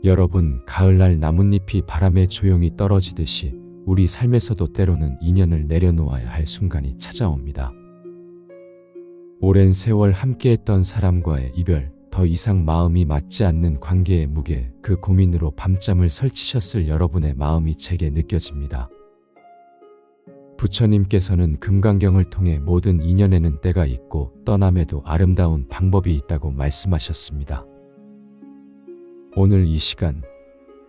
여러분, 가을날 나뭇잎이 바람에 조용히 떨어지듯이 우리 삶에서도 때로는 인연을 내려놓아야 할 순간이 찾아옵니다. 오랜 세월 함께했던 사람과의 이별, 더 이상 마음이 맞지 않는 관계의 무게, 그 고민으로 밤잠을 설치셨을 여러분의 마음이 제게 느껴집니다. 부처님께서는 금강경을 통해 모든 인연에는 때가 있고 떠남에도 아름다운 방법이 있다고 말씀하셨습니다. 오늘 이 시간,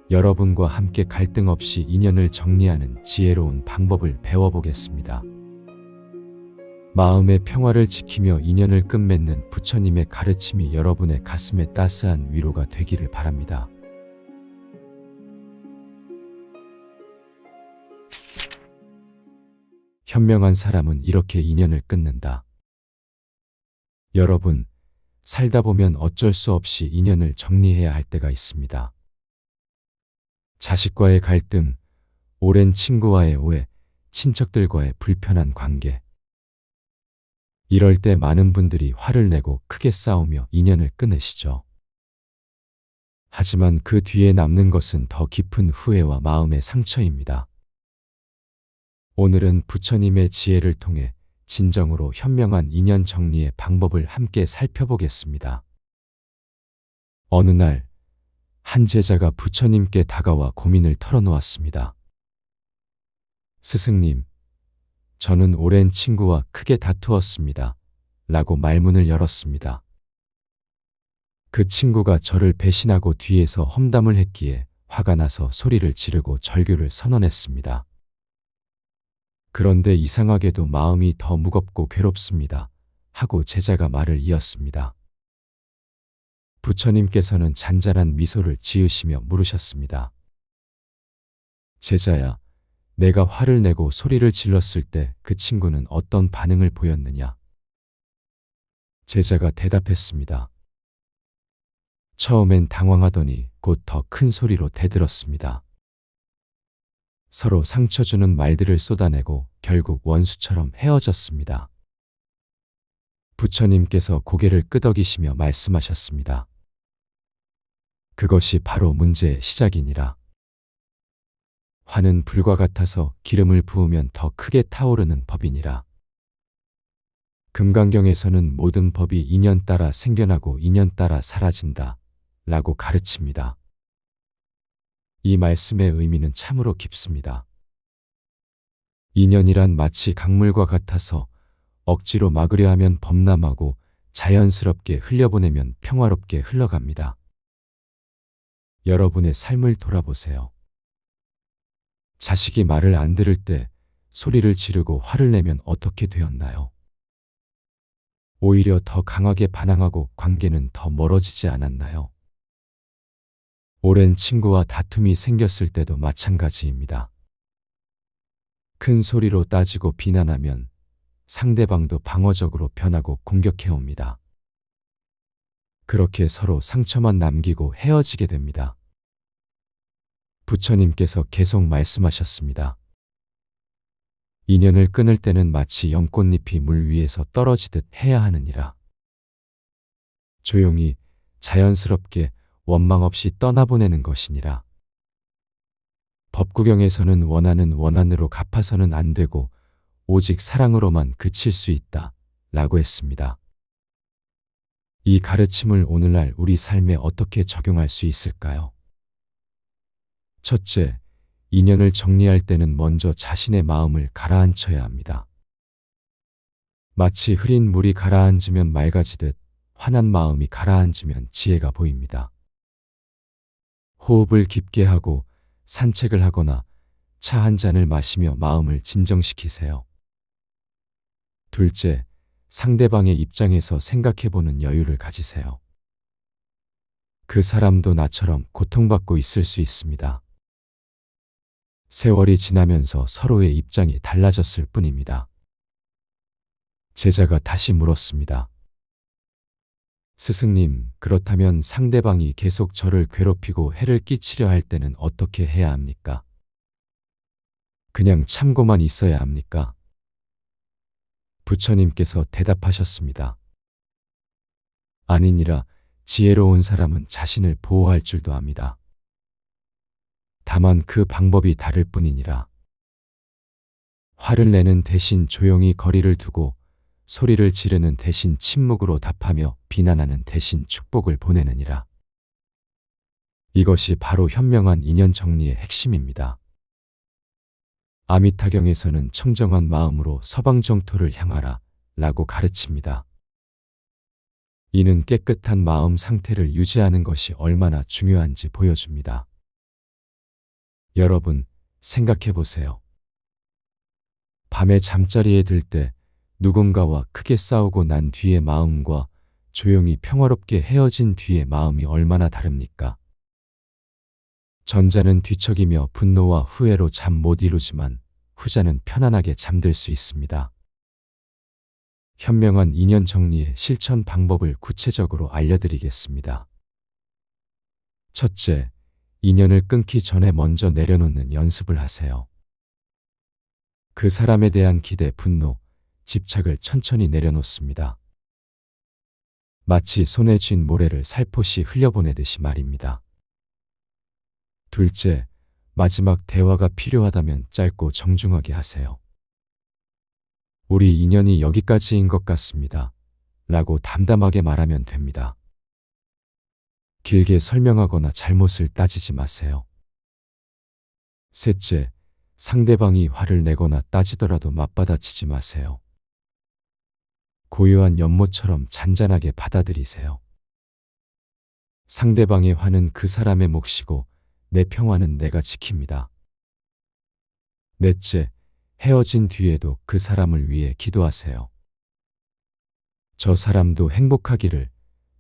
여러분과 함께 갈등 없이 인연을 정리하는 지혜로운 방법을 배워보겠습니다. 마음의 평화를 지키며 인연을 끝맺는 부처님의 가르침이 여러분의 가슴에 따스한 위로가 되기를 바랍니다. 현명한 사람은 이렇게 인연을 끊는다. 여러분, 살다 보면 어쩔 수 없이 인연을 정리해야 할 때가 있습니다. 자식과의 갈등, 오랜 친구와의 오해, 친척들과의 불편한 관계. 이럴 때 많은 분들이 화를 내고 크게 싸우며 인연을 끊으시죠. 하지만 그 뒤에 남는 것은 더 깊은 후회와 마음의 상처입니다. 오늘은 부처님의 지혜를 통해 진정으로 현명한 인연 정리의 방법을 함께 살펴보겠습니다. 어느 날, 한 제자가 부처님께 다가와 고민을 털어놓았습니다. 스승님, 저는 오랜 친구와 크게 다투었습니다. 라고 말문을 열었습니다. 그 친구가 저를 배신하고 뒤에서 험담을 했기에 화가 나서 소리를 지르고 절규를 선언했습니다. 그런데 이상하게도 마음이 더 무겁고 괴롭습니다. 하고 제자가 말을 이었습니다. 부처님께서는 잔잔한 미소를 지으시며 물으셨습니다. 제자야, 내가 화를 내고 소리를 질렀을 때 그 친구는 어떤 반응을 보였느냐? 제자가 대답했습니다. 처음엔 당황하더니 곧 더 큰 소리로 대들었습니다. 서로 상처 주는 말들을 쏟아내고 결국 원수처럼 헤어졌습니다. 부처님께서 고개를 끄덕이시며 말씀하셨습니다. 그것이 바로 문제의 시작이니라. 화는 불과 같아서 기름을 부으면 더 크게 타오르는 법이니라. 금강경에서는 모든 법이 인연 따라 생겨나고 인연 따라 사라진다 라고 가르칩니다. 이 말씀의 의미는 참으로 깊습니다. 인연이란 마치 강물과 같아서 억지로 막으려 하면 범람하고 자연스럽게 흘려보내면 평화롭게 흘러갑니다. 여러분의 삶을 돌아보세요. 자식이 말을 안 들을 때 소리를 지르고 화를 내면 어떻게 되었나요? 오히려 더 강하게 반항하고 관계는 더 멀어지지 않았나요? 오랜 친구와 다툼이 생겼을 때도 마찬가지입니다. 큰 소리로 따지고 비난하면 상대방도 방어적으로 변하고 공격해옵니다. 그렇게 서로 상처만 남기고 헤어지게 됩니다. 부처님께서 계속 말씀하셨습니다. 인연을 끊을 때는 마치 연꽃잎이 물 위에서 떨어지듯 해야 하느니라. 조용히 자연스럽게 원망 없이 떠나보내는 것이니라. 법구경에서는 원한은 원한으로 갚아서는 안 되고 오직 사랑으로만 그칠 수 있다 라고 했습니다. 이 가르침을 오늘날 우리 삶에 어떻게 적용할 수 있을까요? 첫째, 인연을 정리할 때는 먼저 자신의 마음을 가라앉혀야 합니다. 마치 흐린 물이 가라앉으면 맑아지듯 화난 마음이 가라앉으면 지혜가 보입니다. 호흡을 깊게 하고 산책을 하거나 차 한 잔을 마시며 마음을 진정시키세요. 둘째, 상대방의 입장에서 생각해보는 여유를 가지세요. 그 사람도 나처럼 고통받고 있을 수 있습니다. 세월이 지나면서 서로의 입장이 달라졌을 뿐입니다. 제자가 다시 물었습니다. 스승님, 그렇다면 상대방이 계속 저를 괴롭히고 해를 끼치려 할 때는 어떻게 해야 합니까? 그냥 참고만 있어야 합니까? 부처님께서 대답하셨습니다. 아니니라, 지혜로운 사람은 자신을 보호할 줄도 압니다. 다만 그 방법이 다를 뿐이니라. 화를 내는 대신 조용히 거리를 두고 소리를 지르는 대신 침묵으로 답하며 비난하는 대신 축복을 보내느니라. 이것이 바로 현명한 인연 정리의 핵심입니다. 아미타경에서는 청정한 마음으로 서방 정토를 향하라 라고 가르칩니다. 이는 깨끗한 마음 상태를 유지하는 것이 얼마나 중요한지 보여줍니다. 여러분, 생각해 보세요. 밤에 잠자리에 들 때 누군가와 크게 싸우고 난 뒤의 마음과 조용히 평화롭게 헤어진 뒤의 마음이 얼마나 다릅니까? 전자는 뒤척이며 분노와 후회로 잠 못 이루지만 후자는 편안하게 잠들 수 있습니다. 현명한 인연 정리의 실천 방법을 구체적으로 알려드리겠습니다. 첫째, 인연을 끊기 전에 먼저 내려놓는 연습을 하세요. 그 사람에 대한 기대, 분노, 집착을 천천히 내려놓습니다. 마치 손에 쥔 모래를 살포시 흘려보내듯이 말입니다. 둘째, 마지막 대화가 필요하다면 짧고 정중하게 하세요. 우리 인연이 여기까지인 것 같습니다. 라고 담담하게 말하면 됩니다. 길게 설명하거나 잘못을 따지지 마세요. 셋째, 상대방이 화를 내거나 따지더라도 맞받아치지 마세요. 고요한 연못처럼 잔잔하게 받아들이세요. 상대방의 화는 그 사람의 몫이고 내 평화는 내가 지킵니다. 넷째, 헤어진 뒤에도 그 사람을 위해 기도하세요. 저 사람도 행복하기를,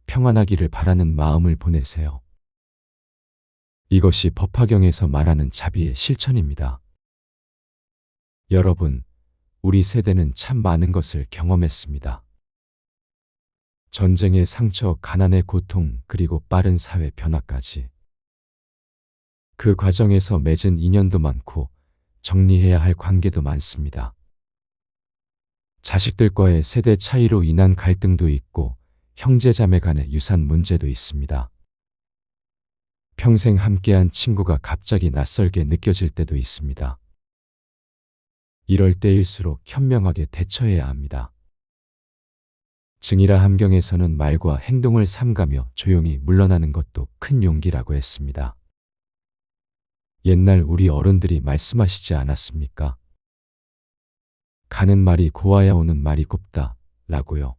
평안하기를 바라는 마음을 보내세요. 이것이 법화경에서 말하는 자비의 실천입니다. 여러분, 우리 세대는 참 많은 것을 경험했습니다. 전쟁의 상처, 가난의 고통, 그리고 빠른 사회 변화까지. 그 과정에서 맺은 인연도 많고 정리해야 할 관계도 많습니다. 자식들과의 세대 차이로 인한 갈등도 있고 형제자매 간의 유산 문제도 있습니다. 평생 함께한 친구가 갑자기 낯설게 느껴질 때도 있습니다. 이럴 때일수록 현명하게 대처해야 합니다. 증이라 함경에서는 말과 행동을 삼가며 조용히 물러나는 것도 큰 용기라고 했습니다. 옛날 우리 어른들이 말씀하시지 않았습니까? 가는 말이 고와야 오는 말이 곱다 라고요.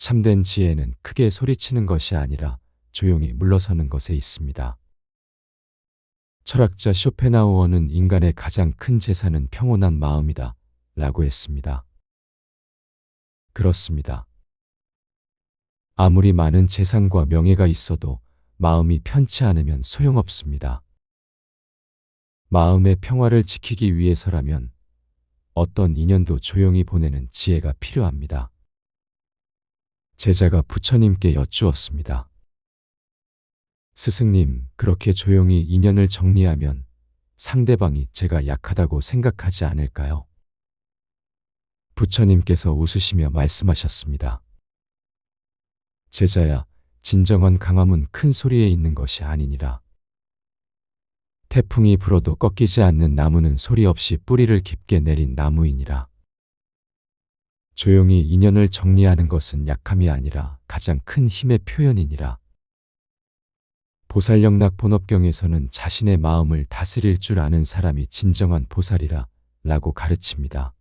참된 지혜는 크게 소리치는 것이 아니라 조용히 물러서는 것에 있습니다. 철학자 쇼펜하우어는 인간의 가장 큰 재산은 평온한 마음이다 라고 했습니다. 그렇습니다. 아무리 많은 재산과 명예가 있어도 마음이 편치 않으면 소용없습니다. 마음의 평화를 지키기 위해서라면 어떤 인연도 조용히 보내는 지혜가 필요합니다. 제자가 부처님께 여쭈었습니다. 스승님, 그렇게 조용히 인연을 정리하면 상대방이 제가 약하다고 생각하지 않을까요? 부처님께서 웃으시며 말씀하셨습니다. 제자야, 진정한 강함은 큰 소리에 있는 것이 아니니라. 태풍이 불어도 꺾이지 않는 나무는 소리 없이 뿌리를 깊게 내린 나무이니라. 조용히 인연을 정리하는 것은 약함이 아니라 가장 큰 힘의 표현이니라. 보살영락 본업경에서는 자신의 마음을 다스릴 줄 아는 사람이 진정한 보살이라 라고 가르칩니다.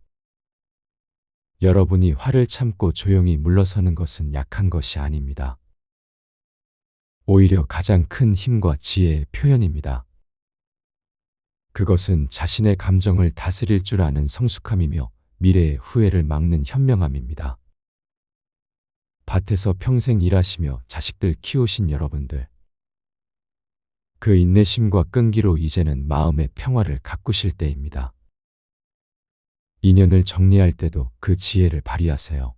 여러분이 화를 참고 조용히 물러서는 것은 약한 것이 아닙니다. 오히려 가장 큰 힘과 지혜의 표현입니다. 그것은 자신의 감정을 다스릴 줄 아는 성숙함이며 미래의 후회를 막는 현명함입니다. 밭에서 평생 일하시며 자식들 키우신 여러분들. 그 인내심과 끈기로 이제는 마음의 평화를 가꾸실 때입니다. 인연을 정리할 때도 그 지혜를 발휘하세요.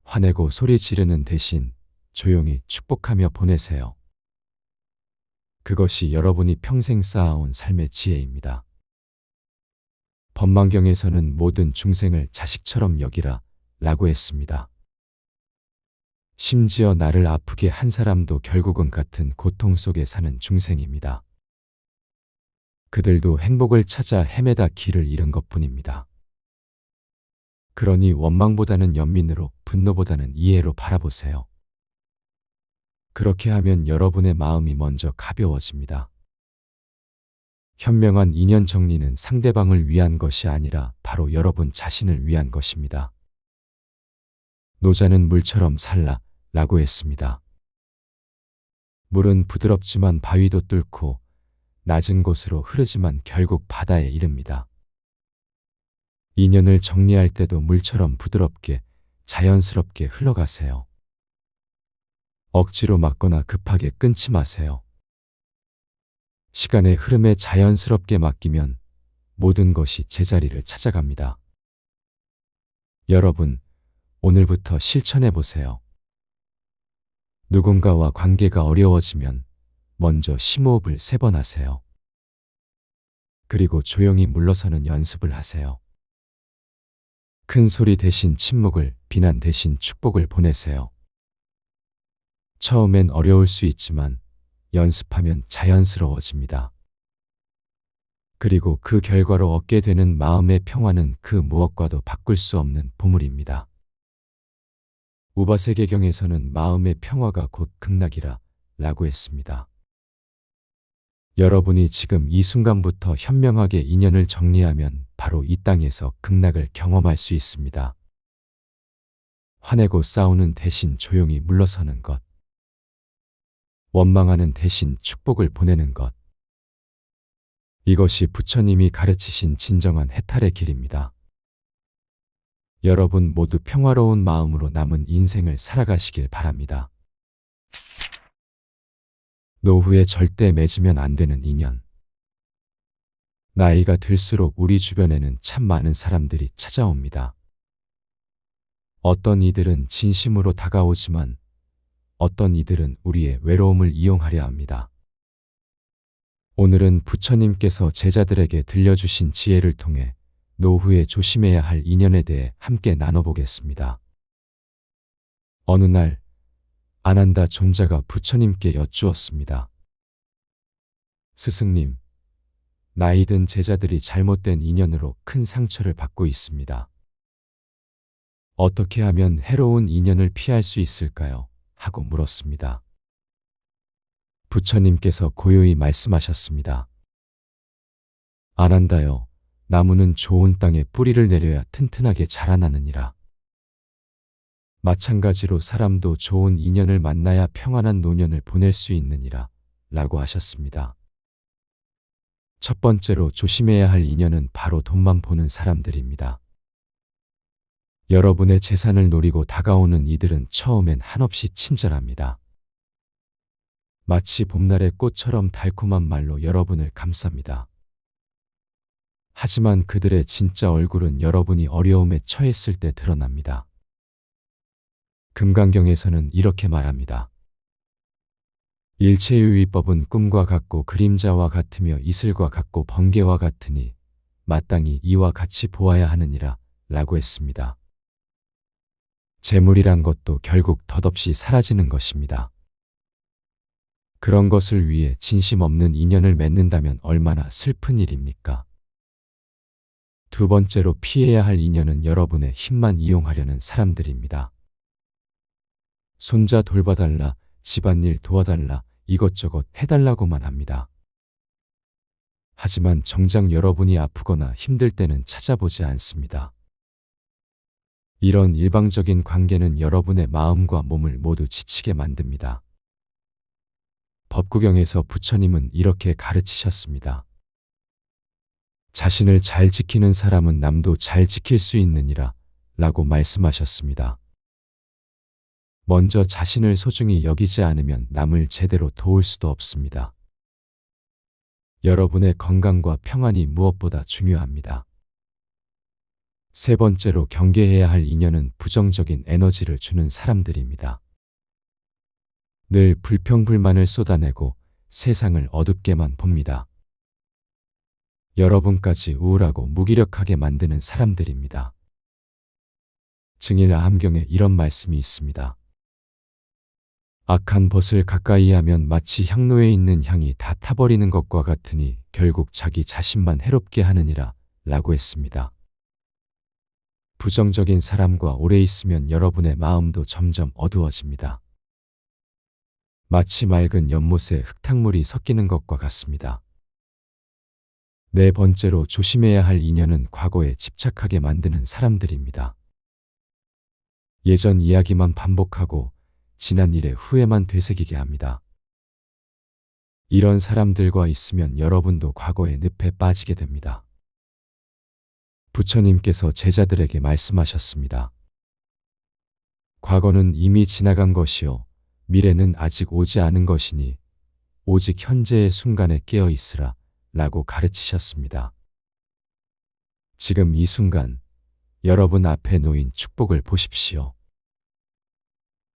화내고 소리 지르는 대신 조용히 축복하며 보내세요. 그것이 여러분이 평생 쌓아온 삶의 지혜입니다. 법망경에서는 모든 중생을 자식처럼 여기라 라고 했습니다. 심지어 나를 아프게 한 사람도 결국은 같은 고통 속에 사는 중생입니다. 그들도 행복을 찾아 헤매다 길을 잃은 것뿐입니다. 그러니 원망보다는 연민으로, 분노보다는 이해로 바라보세요. 그렇게 하면 여러분의 마음이 먼저 가벼워집니다. 현명한 인연 정리는 상대방을 위한 것이 아니라 바로 여러분 자신을 위한 것입니다. 노자는 물처럼 살라 라고 했습니다. 물은 부드럽지만 바위도 뚫고 낮은 곳으로 흐르지만 결국 바다에 이릅니다. 인연을 정리할 때도 물처럼 부드럽게 자연스럽게 흘러가세요. 억지로 막거나 급하게 끊지 마세요. 시간의 흐름에 자연스럽게 맡기면 모든 것이 제자리를 찾아갑니다. 여러분, 오늘부터 실천해 보세요. 누군가와 관계가 어려워지면 먼저 심호흡을 3번 하세요. 그리고 조용히 물러서는 연습을 하세요. 큰 소리 대신 침묵을, 비난 대신 축복을 보내세요. 처음엔 어려울 수 있지만 연습하면 자연스러워집니다. 그리고 그 결과로 얻게 되는 마음의 평화는 그 무엇과도 바꿀 수 없는 보물입니다. 우바세계경에서는 마음의 평화가 곧 극락이라 라고 했습니다. 여러분이 지금 이 순간부터 현명하게 인연을 정리하면 바로 이 땅에서 극락을 경험할 수 있습니다. 화내고 싸우는 대신 조용히 물러서는 것. 원망하는 대신 축복을 보내는 것. 이것이 부처님이 가르치신 진정한 해탈의 길입니다. 여러분 모두 평화로운 마음으로 남은 인생을 살아가시길 바랍니다. 노후에 절대 맺으면 안 되는 인연. 나이가 들수록 우리 주변에는 참 많은 사람들이 찾아옵니다. 어떤 이들은 진심으로 다가오지만 어떤 이들은 우리의 외로움을 이용하려 합니다. 오늘은 부처님께서 제자들에게 들려주신 지혜를 통해 노후에 조심해야 할 인연에 대해 함께 나눠보겠습니다. 어느 날 아난다 존자가 부처님께 여쭈었습니다. 스승님, 나이든 제자들이 잘못된 인연으로 큰 상처를 받고 있습니다. 어떻게 하면 해로운 인연을 피할 수 있을까요? 하고 물었습니다. 부처님께서 고요히 말씀하셨습니다. 아난다여, 나무는 좋은 땅에 뿌리를 내려야 튼튼하게 자라나느니라. 마찬가지로 사람도 좋은 인연을 만나야 평안한 노년을 보낼 수 있느니라 라고 하셨습니다. 첫 번째로 조심해야 할 인연은 바로 돈만 보는 사람들입니다. 여러분의 재산을 노리고 다가오는 이들은 처음엔 한없이 친절합니다. 마치 봄날의 꽃처럼 달콤한 말로 여러분을 감쌉니다. 하지만 그들의 진짜 얼굴은 여러분이 어려움에 처했을 때 드러납니다. 금강경에서는 이렇게 말합니다. 일체유의법은 꿈과 같고 그림자와 같으며 이슬과 같고 번개와 같으니 마땅히 이와 같이 보아야 하느니라 라고 했습니다. 재물이란 것도 결국 덧없이 사라지는 것입니다. 그런 것을 위해 진심 없는 인연을 맺는다면 얼마나 슬픈 일입니까? 두 번째로 피해야 할 인연은 여러분의 힘만 이용하려는 사람들입니다. 손자 돌봐달라, 집안일 도와달라, 이것저것 해달라고만 합니다. 하지만 정작 여러분이 아프거나 힘들 때는 찾아보지 않습니다. 이런 일방적인 관계는 여러분의 마음과 몸을 모두 지치게 만듭니다. 법구경에서 부처님은 이렇게 가르치셨습니다. 자신을 잘 지키는 사람은 남도 잘 지킬 수 있느니라 라고 말씀하셨습니다. 먼저 자신을 소중히 여기지 않으면 남을 제대로 도울 수도 없습니다. 여러분의 건강과 평안이 무엇보다 중요합니다. 세 번째로 경계해야 할 인연은 부정적인 에너지를 주는 사람들입니다. 늘 불평불만을 쏟아내고 세상을 어둡게만 봅니다. 여러분까지 우울하고 무기력하게 만드는 사람들입니다. 증일 아함경에 이런 말씀이 있습니다. 악한 벗을 가까이 하면 마치 향로에 있는 향이 다 타버리는 것과 같으니 결국 자기 자신만 해롭게 하느니라 라고 했습니다. 부정적인 사람과 오래 있으면 여러분의 마음도 점점 어두워집니다. 마치 맑은 연못에 흙탕물이 섞이는 것과 같습니다. 네 번째로 조심해야 할 인연은 과거에 집착하게 만드는 사람들입니다. 예전 이야기만 반복하고 지난 일의 후회만 되새기게 합니다. 이런 사람들과 있으면 여러분도 과거의 늪에 빠지게 됩니다. 부처님께서 제자들에게 말씀하셨습니다. 과거는 이미 지나간 것이요 미래는 아직 오지 않은 것이니 오직 현재의 순간에 깨어 있으라 라고 가르치셨습니다. 지금 이 순간 여러분 앞에 놓인 축복을 보십시오.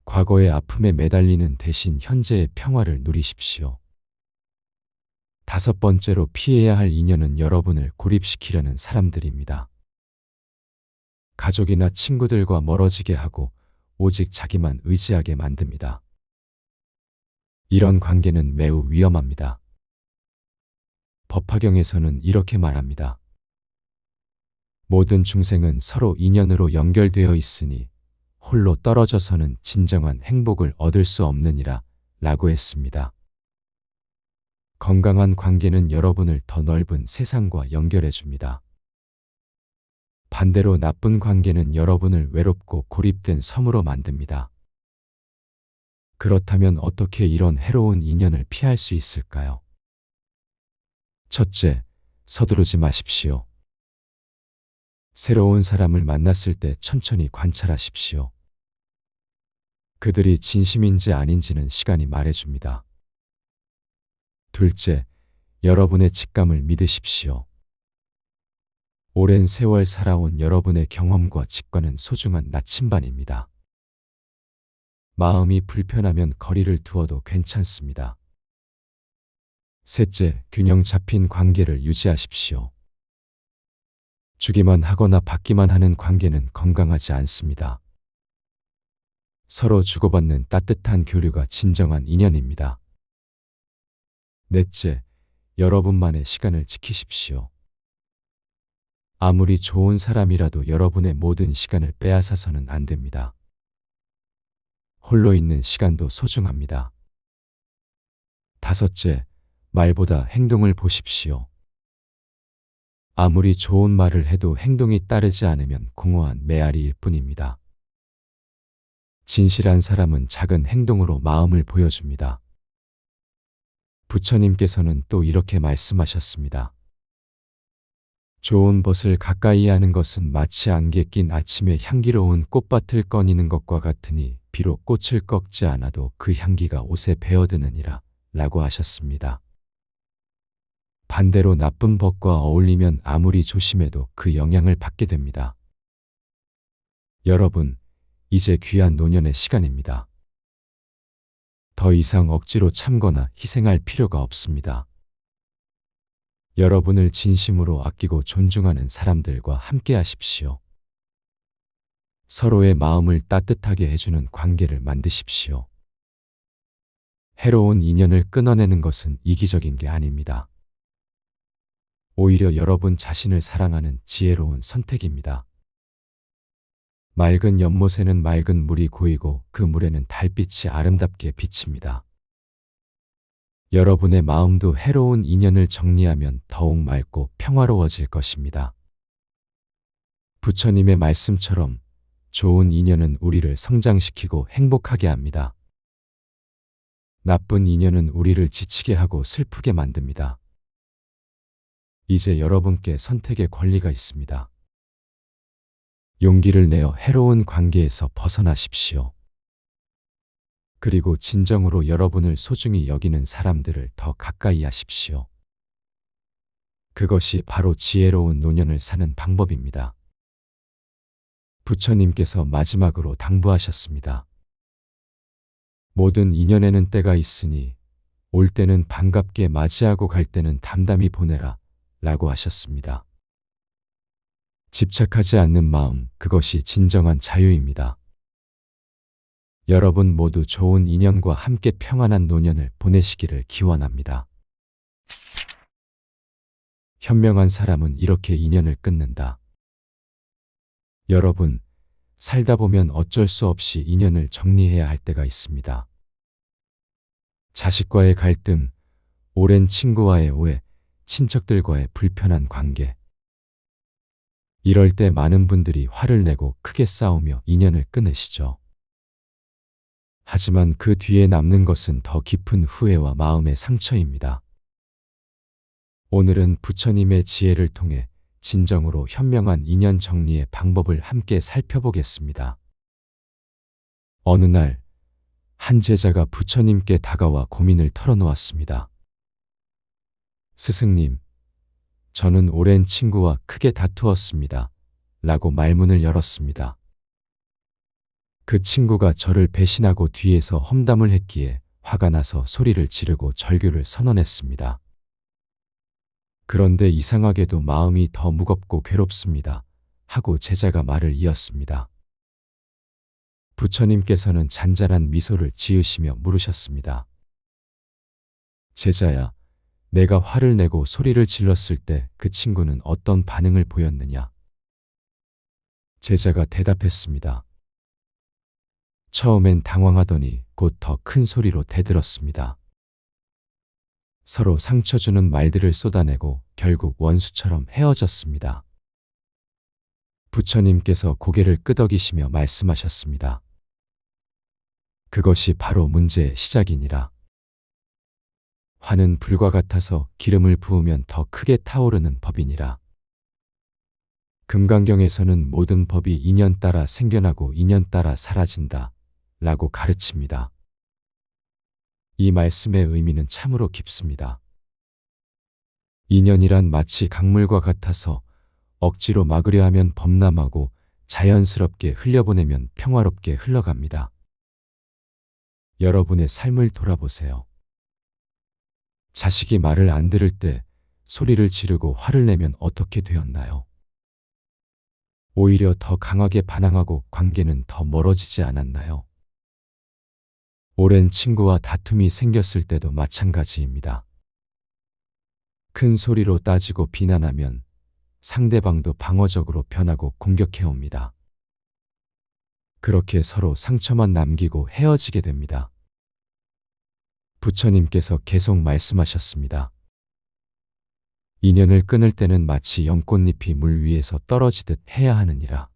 과거의 아픔에 매달리는 대신 현재의 평화를 누리십시오. 다섯 번째로 피해야 할 인연은 여러분을 고립시키려는 사람들입니다. 가족이나 친구들과 멀어지게 하고 오직 자기만 의지하게 만듭니다. 이런 관계는 매우 위험합니다. 법화경에서는 이렇게 말합니다. 모든 중생은 서로 인연으로 연결되어 있으니 홀로 떨어져서는 진정한 행복을 얻을 수 없느니라 라고 했습니다. 건강한 관계는 여러분을 더 넓은 세상과 연결해 줍니다. 반대로 나쁜 관계는 여러분을 외롭고 고립된 섬으로 만듭니다. 그렇다면 어떻게 이런 해로운 인연을 피할 수 있을까요? 첫째, 서두르지 마십시오. 새로운 사람을 만났을 때 천천히 관찰하십시오. 그들이 진심인지 아닌지는 시간이 말해줍니다. 둘째, 여러분의 직감을 믿으십시오. 오랜 세월 살아온 여러분의 경험과 직관은 소중한 나침반입니다. 마음이 불편하면 거리를 두어도 괜찮습니다. 셋째, 균형 잡힌 관계를 유지하십시오. 주기만 하거나 받기만 하는 관계는 건강하지 않습니다. 서로 주고받는 따뜻한 교류가 진정한 인연입니다. 넷째, 여러분만의 시간을 지키십시오. 아무리 좋은 사람이라도 여러분의 모든 시간을 빼앗아서는 안 됩니다. 홀로 있는 시간도 소중합니다. 다섯째, 말보다 행동을 보십시오. 아무리 좋은 말을 해도 행동이 따르지 않으면 공허한 메아리일 뿐입니다. 진실한 사람은 작은 행동으로 마음을 보여줍니다. 부처님께서는 또 이렇게 말씀하셨습니다. 좋은 벗을 가까이 하는 것은 마치 안개 낀 아침에 향기로운 꽃밭을 거니는 것과 같으니 비록 꽃을 꺾지 않아도 그 향기가 옷에 배어드느니라 라고 하셨습니다. 반대로 나쁜 벗과 어울리면 아무리 조심해도 그 영향을 받게 됩니다. 여러분, 이제 귀한 노년의 시간입니다. 더 이상 억지로 참거나 희생할 필요가 없습니다. 여러분을 진심으로 아끼고 존중하는 사람들과 함께 하십시오. 서로의 마음을 따뜻하게 해주는 관계를 만드십시오. 해로운 인연을 끊어내는 것은 이기적인 게 아닙니다. 오히려 여러분 자신을 사랑하는 지혜로운 선택입니다. 맑은 연못에는 맑은 물이 고이고 그 물에는 달빛이 아름답게 비칩니다. 여러분의 마음도 해로운 인연을 정리하면 더욱 맑고 평화로워질 것입니다. 부처님의 말씀처럼 좋은 인연은 우리를 성장시키고 행복하게 합니다. 나쁜 인연은 우리를 지치게 하고 슬프게 만듭니다. 이제 여러분께 선택의 권리가 있습니다. 용기를 내어 해로운 관계에서 벗어나십시오. 그리고 진정으로 여러분을 소중히 여기는 사람들을 더 가까이 하십시오. 그것이 바로 지혜로운 노년을 사는 방법입니다. 부처님께서 마지막으로 당부하셨습니다. 모든 인연에는 때가 있으니 올 때는 반갑게 맞이하고 갈 때는 담담히 보내라 라고 하셨습니다. 집착하지 않는 마음, 그것이 진정한 자유입니다. 여러분 모두 좋은 인연과 함께 평안한 노년을 보내시기를 기원합니다. 현명한 사람은 이렇게 인연을 끊는다. 여러분, 살다 보면 어쩔 수 없이 인연을 정리해야 할 때가 있습니다. 자식과의 갈등, 오랜 친구와의 오해, 친척들과의 불편한 관계. 이럴 때 많은 분들이 화를 내고 크게 싸우며 인연을 끊으시죠. 하지만 그 뒤에 남는 것은 더 깊은 후회와 마음의 상처입니다. 오늘은 부처님의 지혜를 통해 진정으로 현명한 인연 정리의 방법을 함께 살펴보겠습니다. 어느 날, 한 제자가 부처님께 다가와 고민을 털어놓았습니다. 스승님, 저는 오랜 친구와 크게 다투었습니다. 라고 말문을 열었습니다. 그 친구가 저를 배신하고 뒤에서 험담을 했기에 화가 나서 소리를 지르고 절규를 선언했습니다. 그런데 이상하게도 마음이 더 무겁고 괴롭습니다. 하고 제자가 말을 이었습니다. 부처님께서는 잔잔한 미소를 지으시며 물으셨습니다. 제자야, 내가 화를 내고 소리를 질렀을 때 그 친구는 어떤 반응을 보였느냐? 제자가 대답했습니다. 처음엔 당황하더니 곧 더 큰 소리로 대들었습니다. 서로 상처 주는 말들을 쏟아내고 결국 원수처럼 헤어졌습니다. 부처님께서 고개를 끄덕이시며 말씀하셨습니다. 그것이 바로 문제의 시작이니라. 화는 불과 같아서 기름을 부으면 더 크게 타오르는 법이니라. 금강경에서는 모든 법이 인연 따라 생겨나고 인연 따라 사라진다 라고 가르칩니다. 이 말씀의 의미는 참으로 깊습니다. 인연이란 마치 강물과 같아서 억지로 막으려 하면 범람하고 자연스럽게 흘려보내면 평화롭게 흘러갑니다. 여러분의 삶을 돌아보세요. 자식이 말을 안 들을 때 소리를 지르고 화를 내면 어떻게 되었나요? 오히려 더 강하게 반항하고 관계는 더 멀어지지 않았나요? 오랜 친구와 다툼이 생겼을 때도 마찬가지입니다. 큰 소리로 따지고 비난하면 상대방도 방어적으로 변하고 공격해옵니다. 그렇게 서로 상처만 남기고 헤어지게 됩니다. 부처님께서 계속 말씀하셨습니다. 인연을 끊을 때는 마치 연꽃잎이 물 위에서 떨어지듯 해야 하느니라.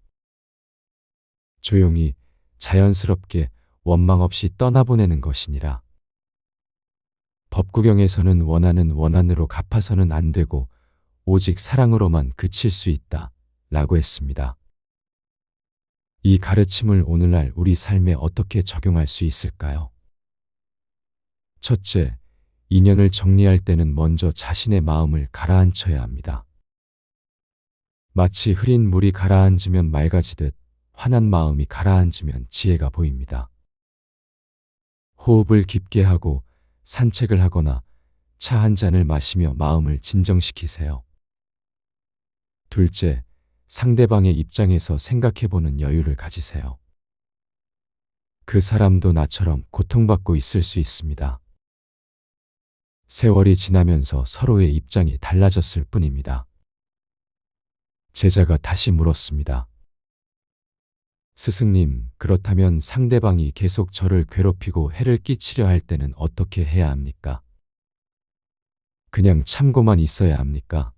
조용히 자연스럽게 원망 없이 떠나보내는 것이니라. 법구경에서는 원한은 원한으로 갚아서는 안 되고 오직 사랑으로만 그칠 수 있다 라고 했습니다. 이 가르침을 오늘날 우리 삶에 어떻게 적용할 수 있을까요? 첫째, 인연을 정리할 때는 먼저 자신의 마음을 가라앉혀야 합니다. 마치 흐린 물이 가라앉으면 맑아지듯 환한 마음이 가라앉으면 지혜가 보입니다. 호흡을 깊게 하고 산책을 하거나 차 한 잔을 마시며 마음을 진정시키세요. 둘째, 상대방의 입장에서 생각해보는 여유를 가지세요. 그 사람도 나처럼 고통받고 있을 수 있습니다. 세월이 지나면서 서로의 입장이 달라졌을 뿐입니다. 제자가 다시 물었습니다. 스승님, 그렇다면 상대방이 계속 저를 괴롭히고 해를 끼치려 할 때는 어떻게 해야 합니까? 그냥 참고만 있어야 합니까?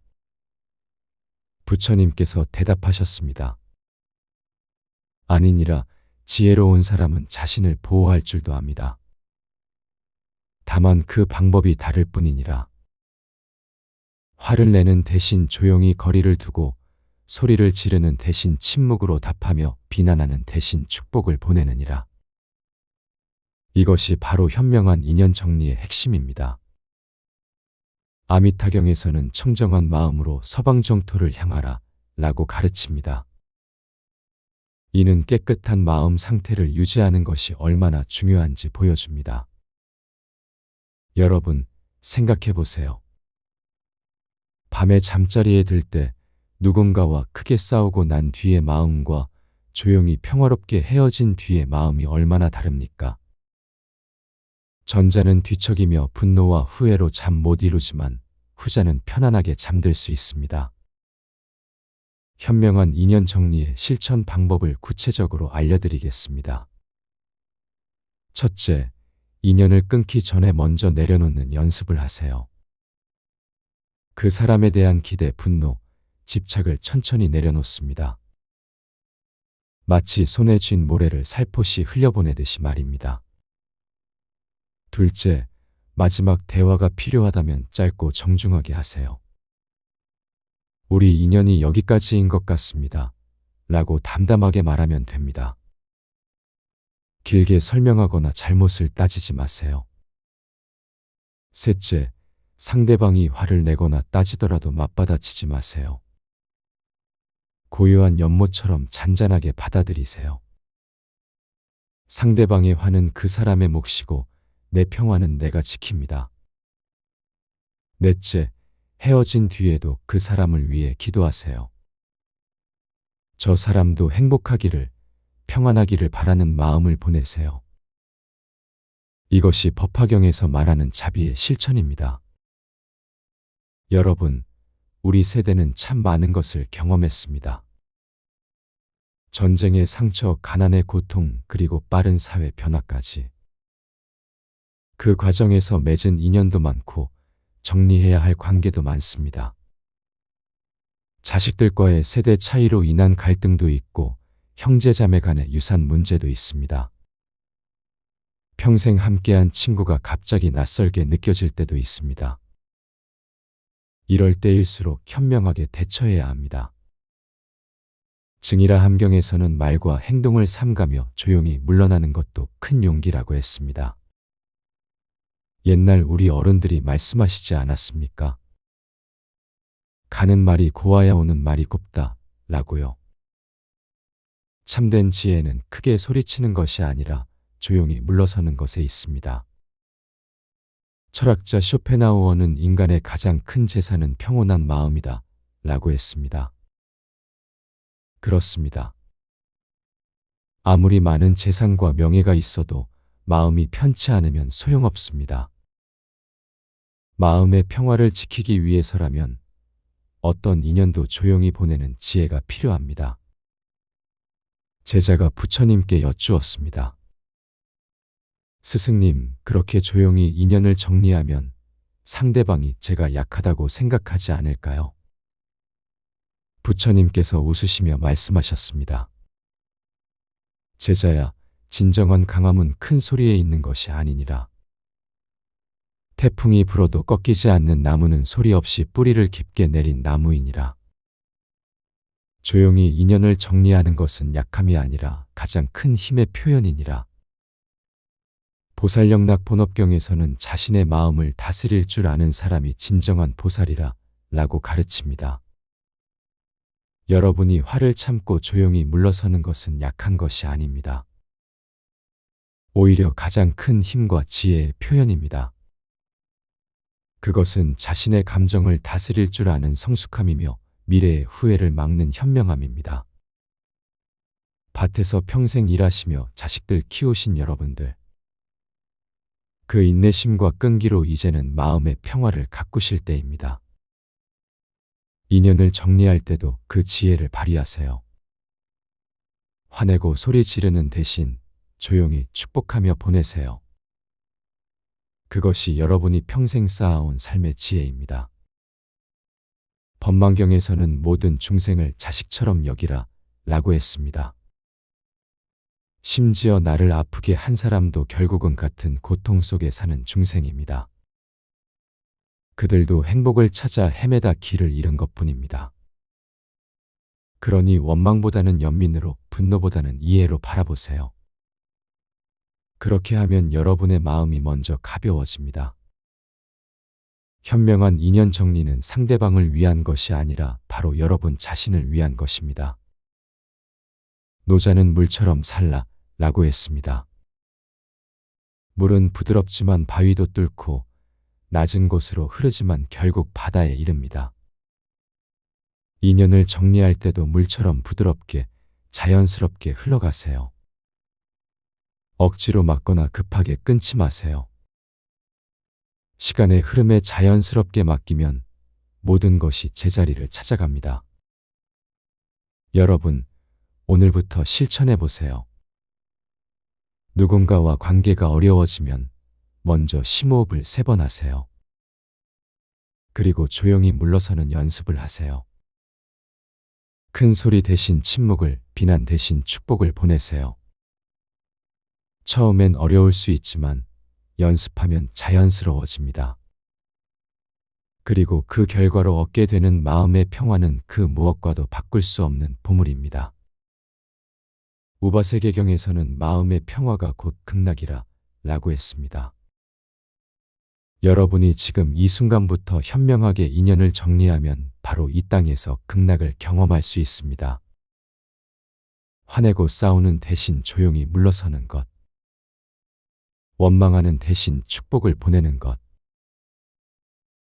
부처님께서 대답하셨습니다. 아니니라. 지혜로운 사람은 자신을 보호할 줄도 압니다. 다만 그 방법이 다를 뿐이니라. 화를 내는 대신 조용히 거리를 두고 소리를 지르는 대신 침묵으로 답하며 비난하는 대신 축복을 보내느니라. 이것이 바로 현명한 인연 정리의 핵심입니다. 아미타경에서는 청정한 마음으로 서방정토를 향하라 라고 가르칩니다. 이는 깨끗한 마음 상태를 유지하는 것이 얼마나 중요한지 보여줍니다. 여러분, 생각해 보세요. 밤에 잠자리에 들 때 누군가와 크게 싸우고 난 뒤의 마음과 조용히 평화롭게 헤어진 뒤의 마음이 얼마나 다릅니까? 전자는 뒤척이며 분노와 후회로 잠 못 이루지만 후자는 편안하게 잠들 수 있습니다. 현명한 인연 정리의 실천 방법을 구체적으로 알려드리겠습니다. 첫째, 인연을 끊기 전에 먼저 내려놓는 연습을 하세요. 그 사람에 대한 기대, 분노, 집착을 천천히 내려놓습니다. 마치 손에 쥔 모래를 살포시 흘려보내듯이 말입니다. 둘째, 마지막 대화가 필요하다면 짧고 정중하게 하세요. 우리 인연이 여기까지인 것 같습니다. 라고 담담하게 말하면 됩니다. 길게 설명하거나 잘못을 따지지 마세요. 셋째, 상대방이 화를 내거나 따지더라도 맞받아치지 마세요. 고요한 연못처럼 잔잔하게 받아들이세요. 상대방의 화는 그 사람의 몫이고 내 평화는 내가 지킵니다. 넷째, 헤어진 뒤에도 그 사람을 위해 기도하세요. 저 사람도 행복하기를, 평안하기를 바라는 마음을 보내세요. 이것이 법화경에서 말하는 자비의 실천입니다. 여러분, 우리 세대는 참 많은 것을 경험했습니다. 전쟁의 상처, 가난의 고통, 그리고 빠른 사회 변화까지. 그 과정에서 맺은 인연도 많고 정리해야 할 관계도 많습니다. 자식들과의 세대 차이로 인한 갈등도 있고 형제자매 간의 유산 문제도 있습니다. 평생 함께한 친구가 갑자기 낯설게 느껴질 때도 있습니다. 이럴 때일수록 현명하게 대처해야 합니다. 증이라 함경에서는 말과 행동을 삼가며 조용히 물러나는 것도 큰 용기라고 했습니다. 옛날 우리 어른들이 말씀하시지 않았습니까? 가는 말이 고와야 오는 말이 곱다 라고요. 참된 지혜는 크게 소리치는 것이 아니라 조용히 물러서는 것에 있습니다. 철학자 쇼펜하우어는 인간의 가장 큰 재산은 평온한 마음이다 라고 했습니다. 그렇습니다. 아무리 많은 재산과 명예가 있어도 마음이 편치 않으면 소용없습니다. 마음의 평화를 지키기 위해서라면 어떤 인연도 조용히 보내는 지혜가 필요합니다. 제자가 부처님께 여쭈었습니다. 스승님, 그렇게 조용히 인연을 정리하면 상대방이 제가 약하다고 생각하지 않을까요? 부처님께서 웃으시며 말씀하셨습니다. 제자야, 진정한 강함은 큰 소리에 있는 것이 아니니라. 태풍이 불어도 꺾이지 않는 나무는 소리 없이 뿌리를 깊게 내린 나무이니라. 조용히 인연을 정리하는 것은 약함이 아니라 가장 큰 힘의 표현이니라. 보살영락 본업경에서는 자신의 마음을 다스릴 줄 아는 사람이 진정한 보살이라 라고 가르칩니다. 여러분이 화를 참고 조용히 물러서는 것은 약한 것이 아닙니다. 오히려 가장 큰 힘과 지혜의 표현입니다. 그것은 자신의 감정을 다스릴 줄 아는 성숙함이며 미래의 후회를 막는 현명함입니다. 밭에서 평생 일하시며 자식들 키우신 여러분들. 그 인내심과 끈기로 이제는 마음의 평화를 가꾸실 때입니다. 인연을 정리할 때도 그 지혜를 발휘하세요. 화내고 소리 지르는 대신 조용히 축복하며 보내세요. 그것이 여러분이 평생 쌓아온 삶의 지혜입니다. 법망경에서는 모든 중생을 자식처럼 여기라 라고 했습니다. 심지어 나를 아프게 한 사람도 결국은 같은 고통 속에 사는 중생입니다. 그들도 행복을 찾아 헤매다 길을 잃은 것뿐입니다. 그러니 원망보다는 연민으로, 분노보다는 이해로 바라보세요. 그렇게 하면 여러분의 마음이 먼저 가벼워집니다. 현명한 인연 정리는 상대방을 위한 것이 아니라 바로 여러분 자신을 위한 것입니다. 노자는 물처럼 살라 라고 했습니다. 물은 부드럽지만 바위도 뚫고 낮은 곳으로 흐르지만 결국 바다에 이릅니다. 인연을 정리할 때도 물처럼 부드럽게 자연스럽게 흘러가세요. 억지로 막거나 급하게 끊지 마세요. 시간의 흐름에 자연스럽게 맡기면 모든 것이 제자리를 찾아갑니다. 여러분, 오늘부터 실천해 보세요. 누군가와 관계가 어려워지면 먼저 심호흡을 3번 하세요. 그리고 조용히 물러서는 연습을 하세요. 큰 소리 대신 침묵을, 비난 대신 축복을 보내세요. 처음엔 어려울 수 있지만 연습하면 자연스러워집니다. 그리고 그 결과로 얻게 되는 마음의 평화는 그 무엇과도 바꿀 수 없는 보물입니다. 우바세계경에서는 마음의 평화가 곧 극락이라 라고 했습니다. 여러분이 지금 이 순간부터 현명하게 인연을 정리하면 바로 이 땅에서 극락을 경험할 수 있습니다. 화내고 싸우는 대신 조용히 물러서는 것. 원망하는 대신 축복을 보내는 것.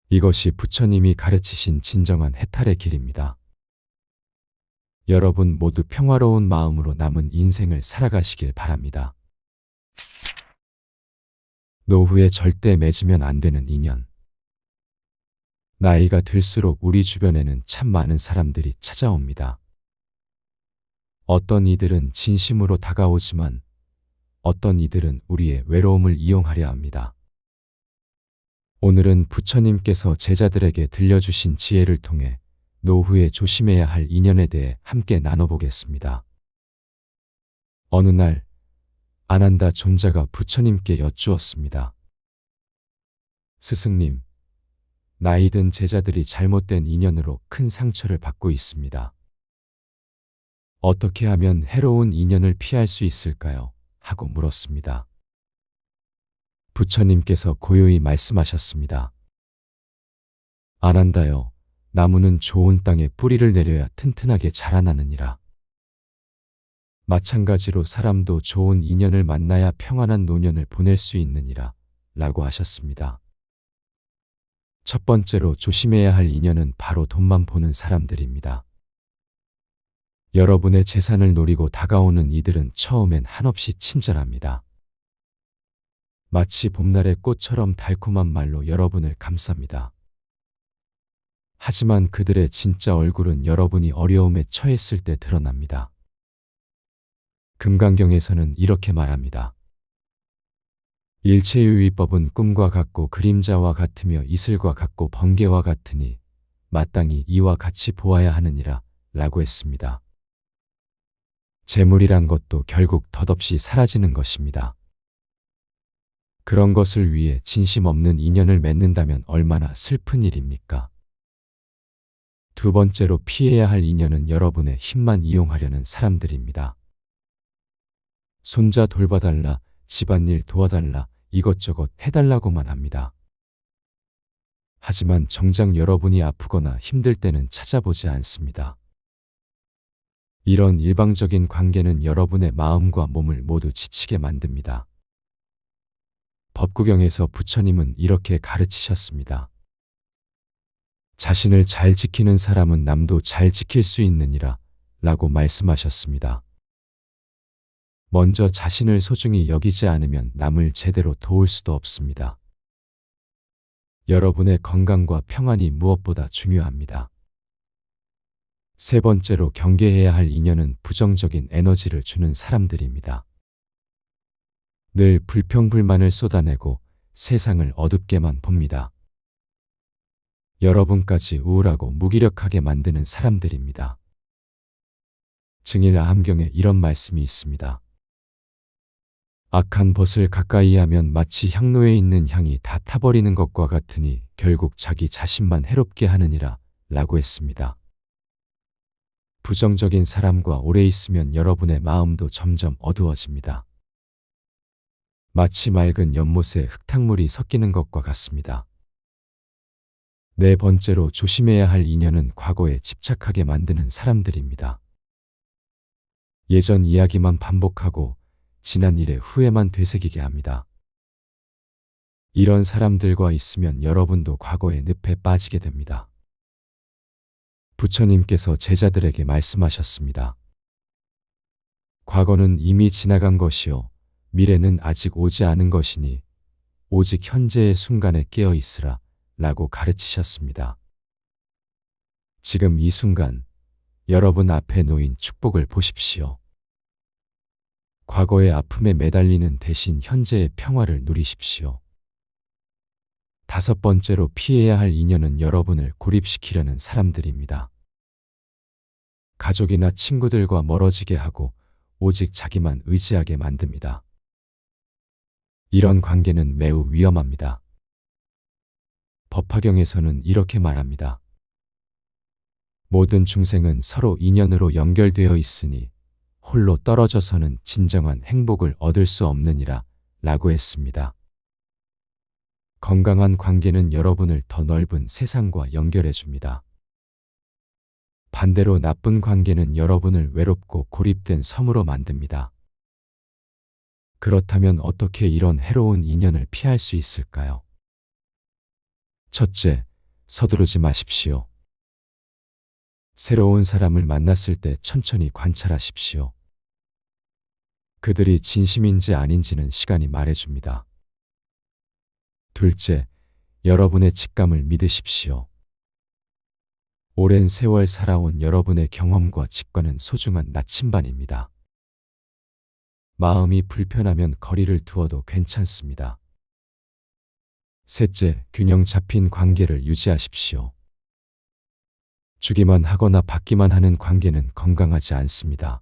이것이 부처님이 가르치신 진정한 해탈의 길입니다. 여러분 모두 평화로운 마음으로 남은 인생을 살아가시길 바랍니다. 노후에 절대 맺으면 안 되는 인연. 나이가 들수록 우리 주변에는 참 많은 사람들이 찾아옵니다. 어떤 이들은 진심으로 다가오지만 어떤 이들은 우리의 외로움을 이용하려 합니다. 오늘은 부처님께서 제자들에게 들려주신 지혜를 통해 노후에 조심해야 할 인연에 대해 함께 나눠보겠습니다. 어느 날 아난다 존자가 부처님께 여쭈었습니다. 스승님, 나이 든 제자들이 잘못된 인연으로 큰 상처를 받고 있습니다. 어떻게 하면 해로운 인연을 피할 수 있을까요? 하고 물었습니다. 부처님께서 고요히 말씀하셨습니다. 아난다여, 나무는 좋은 땅에 뿌리를 내려야 튼튼하게 자라나느니라. 마찬가지로 사람도 좋은 인연을 만나야 평안한 노년을 보낼 수 있느니라 라고 하셨습니다. 첫 번째로 조심해야 할 인연은 바로 돈만 보는 사람들입니다. 여러분의 재산을 노리고 다가오는 이들은 처음엔 한없이 친절합니다. 마치 봄날의 꽃처럼 달콤한 말로 여러분을 감쌉니다. 하지만 그들의 진짜 얼굴은 여러분이 어려움에 처했을 때 드러납니다. 금강경에서는 이렇게 말합니다. 일체유의법은 꿈과 같고 그림자와 같으며 이슬과 같고 번개와 같으니 마땅히 이와 같이 보아야 하느니라 라고 했습니다. 재물이란 것도 결국 덧없이 사라지는 것입니다. 그런 것을 위해 진심 없는 인연을 맺는다면 얼마나 슬픈 일입니까? 두 번째로 피해야 할 인연은 여러분의 힘만 이용하려는 사람들입니다. 손자 돌봐달라, 집안일 도와달라, 이것저것 해달라고만 합니다. 하지만 정작 여러분이 아프거나 힘들 때는 찾아보지 않습니다. 이런 일방적인 관계는 여러분의 마음과 몸을 모두 지치게 만듭니다. 법구경에서 부처님은 이렇게 가르치셨습니다. 자신을 잘 지키는 사람은 남도 잘 지킬 수 있느니라 라고 말씀하셨습니다. 먼저 자신을 소중히 여기지 않으면 남을 제대로 도울 수도 없습니다. 여러분의 건강과 평안이 무엇보다 중요합니다. 세 번째로 경계해야 할 인연은 부정적인 에너지를 주는 사람들입니다. 늘 불평불만을 쏟아내고 세상을 어둡게만 봅니다. 여러분까지 우울하고 무기력하게 만드는 사람들입니다. 증일아함경에 이런 말씀이 있습니다. 악한 벗을 가까이 하면 마치 향로에 있는 향이 다 타버리는 것과 같으니 결국 자기 자신만 해롭게 하느니라 라고 했습니다. 부정적인 사람과 오래 있으면 여러분의 마음도 점점 어두워집니다. 마치 맑은 연못에 흙탕물이 섞이는 것과 같습니다. 네 번째로 조심해야 할 인연은 과거에 집착하게 만드는 사람들입니다. 예전 이야기만 반복하고 지난 일의 후회만 되새기게 합니다. 이런 사람들과 있으면 여러분도 과거의 늪에 빠지게 됩니다. 부처님께서 제자들에게 말씀하셨습니다. 과거는 이미 지나간 것이요. 미래는 아직 오지 않은 것이니 오직 현재의 순간에 깨어 있으라 라고 가르치셨습니다. 지금 이 순간 여러분 앞에 놓인 축복을 보십시오. 과거의 아픔에 매달리는 대신 현재의 평화를 누리십시오. 다섯 번째로 피해야 할 인연은 여러분을 고립시키려는 사람들입니다. 가족이나 친구들과 멀어지게 하고 오직 자기만 의지하게 만듭니다. 이런 관계는 매우 위험합니다. 법화경에서는 이렇게 말합니다. 모든 중생은 서로 인연으로 연결되어 있으니 홀로 떨어져서는 진정한 행복을 얻을 수 없느니라 라고 했습니다. 건강한 관계는 여러분을 더 넓은 세상과 연결해 줍니다. 반대로 나쁜 관계는 여러분을 외롭고 고립된 섬으로 만듭니다. 그렇다면 어떻게 이런 해로운 인연을 피할 수 있을까요? 첫째, 서두르지 마십시오. 새로운 사람을 만났을 때 천천히 관찰하십시오. 그들이 진심인지 아닌지는 시간이 말해줍니다. 둘째, 여러분의 직감을 믿으십시오. 오랜 세월 살아온 여러분의 경험과 직관은 소중한 나침반입니다. 마음이 불편하면 거리를 두어도 괜찮습니다. 셋째, 균형 잡힌 관계를 유지하십시오. 주기만 하거나 받기만 하는 관계는 건강하지 않습니다.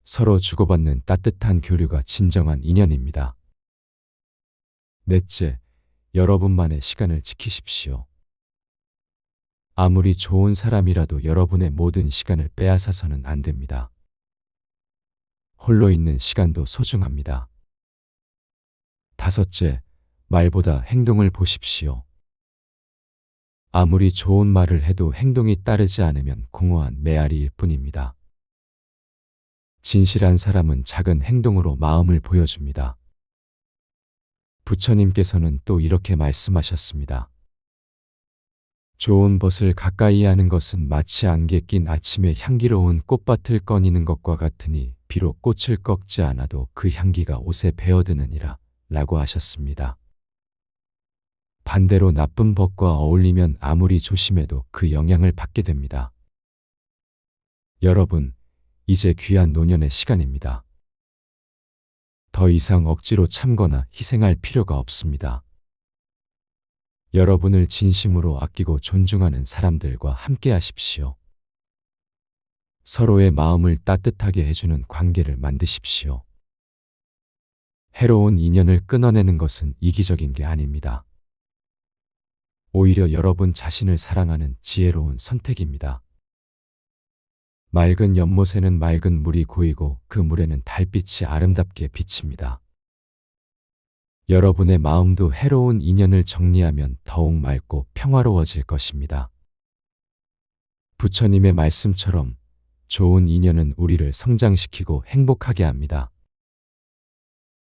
서로 주고받는 따뜻한 교류가 진정한 인연입니다. 넷째, 여러분만의 시간을 지키십시오. 아무리 좋은 사람이라도 여러분의 모든 시간을 빼앗아서는 안 됩니다. 홀로 있는 시간도 소중합니다. 다섯째, 말보다 행동을 보십시오. 아무리 좋은 말을 해도 행동이 따르지 않으면 공허한 메아리일 뿐입니다. 진실한 사람은 작은 행동으로 마음을 보여줍니다. 부처님께서는 또 이렇게 말씀하셨습니다. 좋은 벗을 가까이 하는 것은 마치 안개 낀 아침에 향기로운 꽃밭을 거니는 것과 같으니 비록 꽃을 꺾지 않아도 그 향기가 옷에 배어드느니라 라고 하셨습니다. 반대로 나쁜 벗과 어울리면 아무리 조심해도 그 영향을 받게 됩니다. 여러분, 이제 귀한 노년의 시간입니다. 더 이상 억지로 참거나 희생할 필요가 없습니다. 여러분을 진심으로 아끼고 존중하는 사람들과 함께 하십시오. 서로의 마음을 따뜻하게 해주는 관계를 만드십시오. 해로운 인연을 끊어내는 것은 이기적인 게 아닙니다. 오히려 여러분 자신을 사랑하는 지혜로운 선택입니다. 맑은 연못에는 맑은 물이 고이고 그 물에는 달빛이 아름답게 비칩니다. 여러분의 마음도 해로운 인연을 정리하면 더욱 맑고 평화로워질 것입니다. 부처님의 말씀처럼 좋은 인연은 우리를 성장시키고 행복하게 합니다.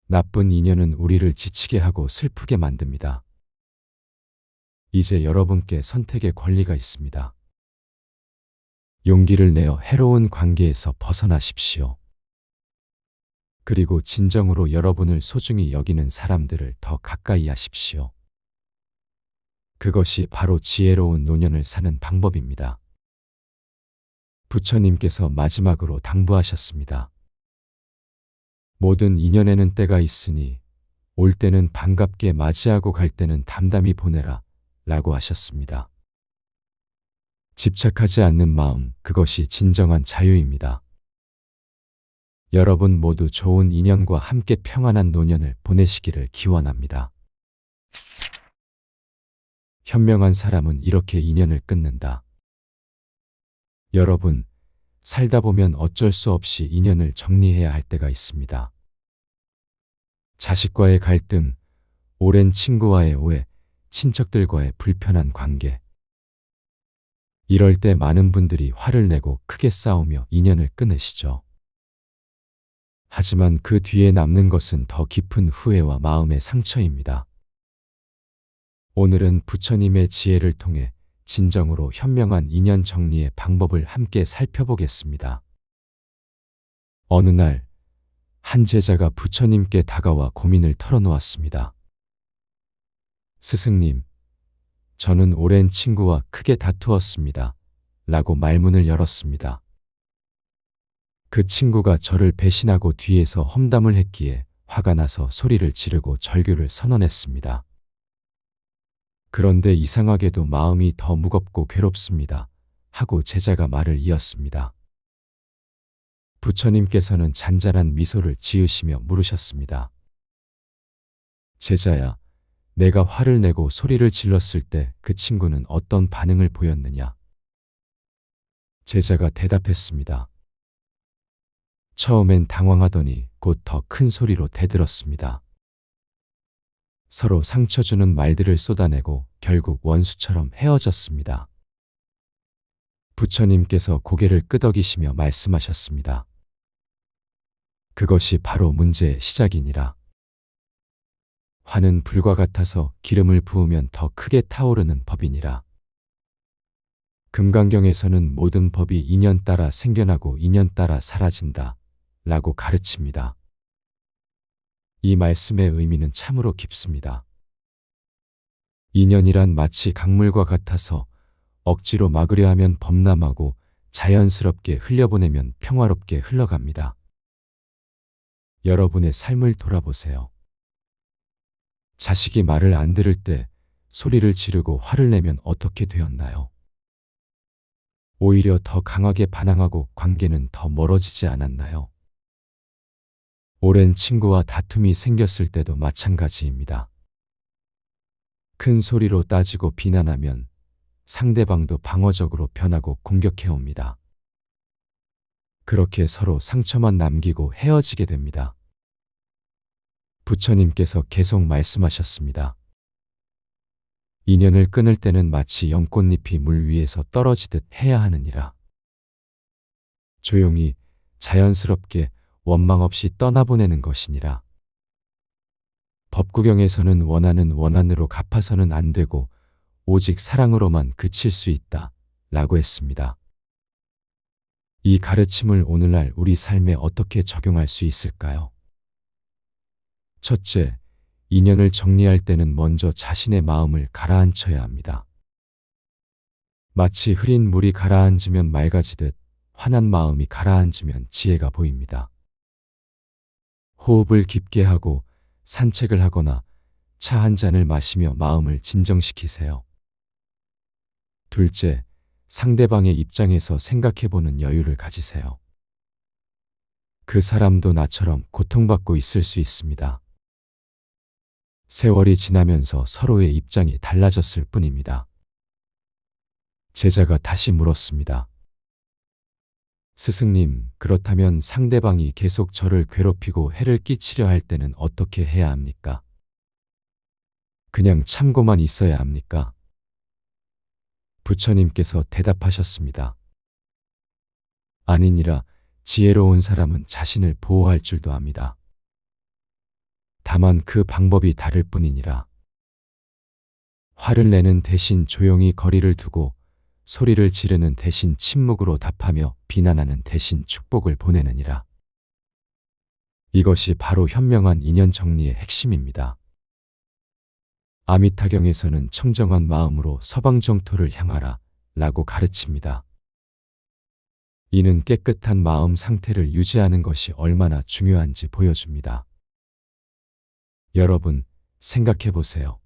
나쁜 인연은 우리를 지치게 하고 슬프게 만듭니다. 이제 여러분께 선택의 권리가 있습니다. 용기를 내어 해로운 관계에서 벗어나십시오. 그리고 진정으로 여러분을 소중히 여기는 사람들을 더 가까이 하십시오. 그것이 바로 지혜로운 노년을 사는 방법입니다. 부처님께서 마지막으로 당부하셨습니다. 모든 인연에는 때가 있으니 올 때는 반갑게 맞이하고 갈 때는 담담히 보내라 라고 하셨습니다. 집착하지 않는 마음, 그것이 진정한 자유입니다. 여러분 모두 좋은 인연과 함께 평안한 노년을 보내시기를 기원합니다. 현명한 사람은 이렇게 인연을 끊는다. 여러분, 살다 보면 어쩔 수 없이 인연을 정리해야 할 때가 있습니다. 자식과의 갈등, 오랜 친구와의 오해, 친척들과의 불편한 관계. 이럴 때 많은 분들이 화를 내고 크게 싸우며 인연을 끊으시죠. 하지만 그 뒤에 남는 것은 더 깊은 후회와 마음의 상처입니다. 오늘은 부처님의 지혜를 통해 진정으로 현명한 인연 정리의 방법을 함께 살펴보겠습니다. 어느 날, 한 제자가 부처님께 다가와 고민을 털어놓았습니다. 스승님, 저는 오랜 친구와 크게 다투었습니다. 라고 말문을 열었습니다. 그 친구가 저를 배신하고 뒤에서 험담을 했기에 화가 나서 소리를 지르고 절규를 선언했습니다. 그런데 이상하게도 마음이 더 무겁고 괴롭습니다. 하고 제자가 말을 이었습니다. 부처님께서는 잔잔한 미소를 지으시며 물으셨습니다. 제자야, 내가 화를 내고 소리를 질렀을 때 그 친구는 어떤 반응을 보였느냐? 제자가 대답했습니다. 처음엔 당황하더니 곧 더 큰 소리로 대들었습니다. 서로 상처 주는 말들을 쏟아내고 결국 원수처럼 헤어졌습니다. 부처님께서 고개를 끄덕이시며 말씀하셨습니다. 그것이 바로 문제의 시작이니라. 화는 불과 같아서 기름을 부으면 더 크게 타오르는 법이니라. 금강경에서는 모든 법이 인연 따라 생겨나고 인연 따라 사라진다 라고 가르칩니다. 이 말씀의 의미는 참으로 깊습니다. 인연이란 마치 강물과 같아서 억지로 막으려 하면 범람하고 자연스럽게 흘려보내면 평화롭게 흘러갑니다. 여러분의 삶을 돌아보세요. 자식이 말을 안 들을 때 소리를 지르고 화를 내면 어떻게 되었나요? 오히려 더 강하게 반항하고 관계는 더 멀어지지 않았나요? 오랜 친구와 다툼이 생겼을 때도 마찬가지입니다. 큰 소리로 따지고 비난하면 상대방도 방어적으로 변하고 공격해옵니다. 그렇게 서로 상처만 남기고 헤어지게 됩니다. 부처님께서 계속 말씀하셨습니다. 인연을 끊을 때는 마치 연꽃잎이 물 위에서 떨어지듯 해야 하느니라. 조용히 자연스럽게 원망 없이 떠나보내는 것이니라. 법구경에서는 원한은 원한으로 갚아서는 안 되고 오직 사랑으로만 그칠 수 있다 라고 했습니다. 이 가르침을 오늘날 우리 삶에 어떻게 적용할 수 있을까요? 첫째, 인연을 정리할 때는 먼저 자신의 마음을 가라앉혀야 합니다. 마치 흐린 물이 가라앉으면 맑아지듯 환한 마음이 가라앉으면 지혜가 보입니다. 호흡을 깊게 하고 산책을 하거나 차 한 잔을 마시며 마음을 진정시키세요. 둘째, 상대방의 입장에서 생각해보는 여유를 가지세요. 그 사람도 나처럼 고통받고 있을 수 있습니다. 세월이 지나면서 서로의 입장이 달라졌을 뿐입니다. 제자가 다시 물었습니다. 스승님, 그렇다면 상대방이 계속 저를 괴롭히고 해를 끼치려 할 때는 어떻게 해야 합니까? 그냥 참고만 있어야 합니까? 부처님께서 대답하셨습니다. 아니니라. 지혜로운 사람은 자신을 보호할 줄도 압니다. 다만 그 방법이 다를 뿐이니라. 화를 내는 대신 조용히 거리를 두고 소리를 지르는 대신 침묵으로 답하며 비난하는 대신 축복을 보내느니라. 이것이 바로 현명한 인연 정리의 핵심입니다. 아미타경에서는 청정한 마음으로 서방정토를 향하라 라고 가르칩니다. 이는 깨끗한 마음 상태를 유지하는 것이 얼마나 중요한지 보여줍니다. 여러분, 생각해 보세요.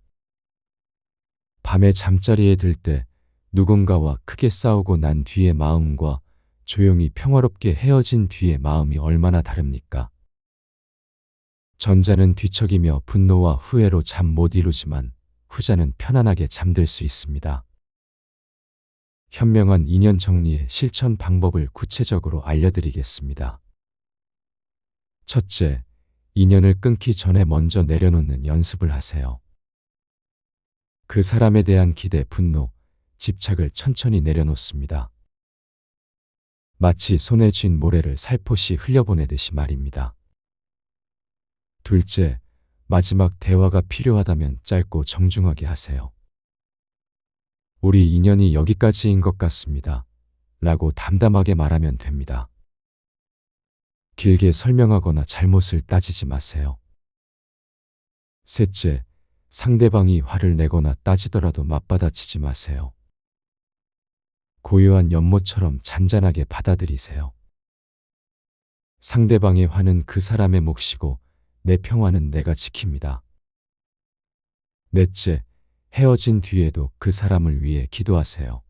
밤에 잠자리에 들 때 누군가와 크게 싸우고 난 뒤의 마음과 조용히 평화롭게 헤어진 뒤의 마음이 얼마나 다릅니까? 전자는 뒤척이며 분노와 후회로 잠 못 이루지만 후자는 편안하게 잠들 수 있습니다. 현명한 인연 정리의 실천 방법을 구체적으로 알려드리겠습니다. 첫째, 인연을 끊기 전에 먼저 내려놓는 연습을 하세요. 그 사람에 대한 기대, 분노, 집착을 천천히 내려놓습니다. 마치 손에 쥔 모래를 살포시 흘려보내듯이 말입니다. 둘째, 마지막 대화가 필요하다면 짧고 정중하게 하세요. 우리 인연이 여기까지인 것 같습니다. 라고 담담하게 말하면 됩니다. 길게 설명하거나 잘못을 따지지 마세요. 셋째, 상대방이 화를 내거나 따지더라도 맞받아치지 마세요. 고요한 연못처럼 잔잔하게 받아들이세요. 상대방의 화는 그 사람의 몫이고 내 평화는 내가 지킵니다. 넷째, 헤어진 뒤에도 그 사람을 위해 기도하세요.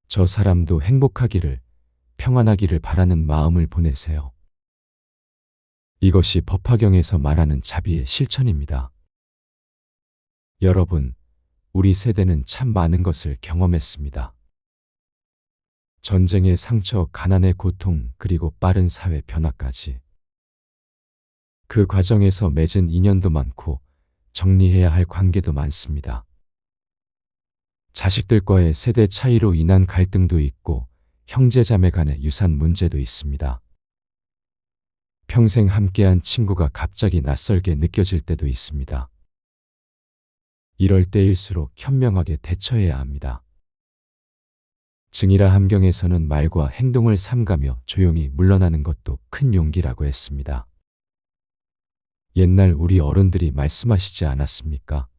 저 사람도 행복하기를, 평안하기를 바라는 마음을 보내세요. 이것이 법화경에서 말하는 자비의 실천입니다. 여러분, 우리 세대는 참 많은 것을 경험했습니다. 전쟁의 상처, 가난의 고통, 그리고 빠른 사회 변화까지. 그 과정에서 맺은 인연도 많고 정리해야 할 관계도 많습니다. 자식들과의 세대 차이로 인한 갈등도 있고 형제자매 간의 유산 문제도 있습니다. 평생 함께한 친구가 갑자기 낯설게 느껴질 때도 있습니다. 이럴 때일수록 현명하게 대처해야 합니다. 증이라 함경에서는 말과 행동을 삼가며 조용히 물러나는 것도 큰 용기라고 했습니다. 옛날 우리 어른들이 말씀하시지 않았습니까?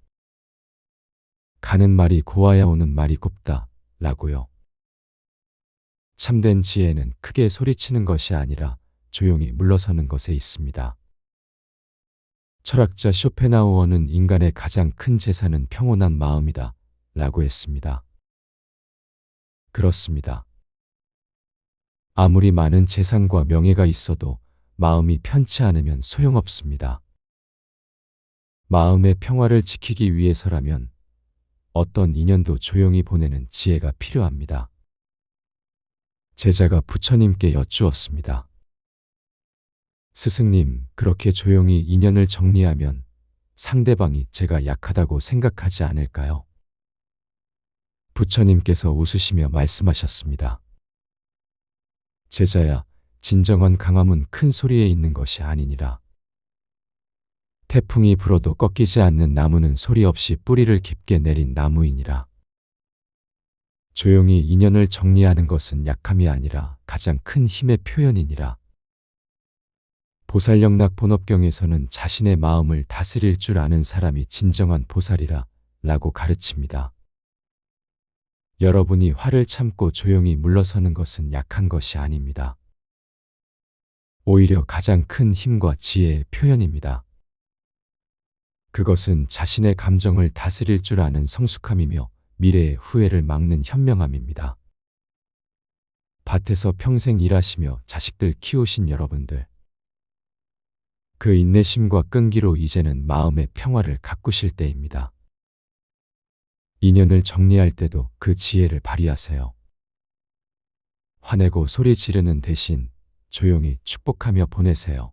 가는 말이 고와야 오는 말이 곱다 라고요. 참된 지혜는 크게 소리치는 것이 아니라 조용히 물러서는 것에 있습니다. 철학자 쇼펜하우어는 인간의 가장 큰 재산은 평온한 마음이다 라고 했습니다. 그렇습니다. 아무리 많은 재산과 명예가 있어도 마음이 편치 않으면 소용없습니다. 마음의 평화를 지키기 위해서라면 어떤 인연도 조용히 보내는 지혜가 필요합니다. 제자가 부처님께 여쭈었습니다. 스승님, 그렇게 조용히 인연을 정리하면 상대방이 제가 약하다고 생각하지 않을까요? 부처님께서 웃으시며 말씀하셨습니다. 제자야, 진정한 강함은 큰 소리에 있는 것이 아니니라. 태풍이 불어도 꺾이지 않는 나무는 소리 없이 뿌리를 깊게 내린 나무이니라. 조용히 인연을 정리하는 것은 약함이 아니라 가장 큰 힘의 표현이니라. 보살영락 본업경에서는 자신의 마음을 다스릴 줄 아는 사람이 진정한 보살이라 라고 가르칩니다. 여러분이 화를 참고 조용히 물러서는 것은 약한 것이 아닙니다. 오히려 가장 큰 힘과 지혜의 표현입니다. 그것은 자신의 감정을 다스릴 줄 아는 성숙함이며 미래의 후회를 막는 현명함입니다. 밭에서 평생 일하시며 자식들 키우신 여러분들. 그 인내심과 끈기로 이제는 마음의 평화를 가꾸실 때입니다. 인연을 정리할 때도 그 지혜를 발휘하세요. 화내고 소리 지르는 대신 조용히 축복하며 보내세요.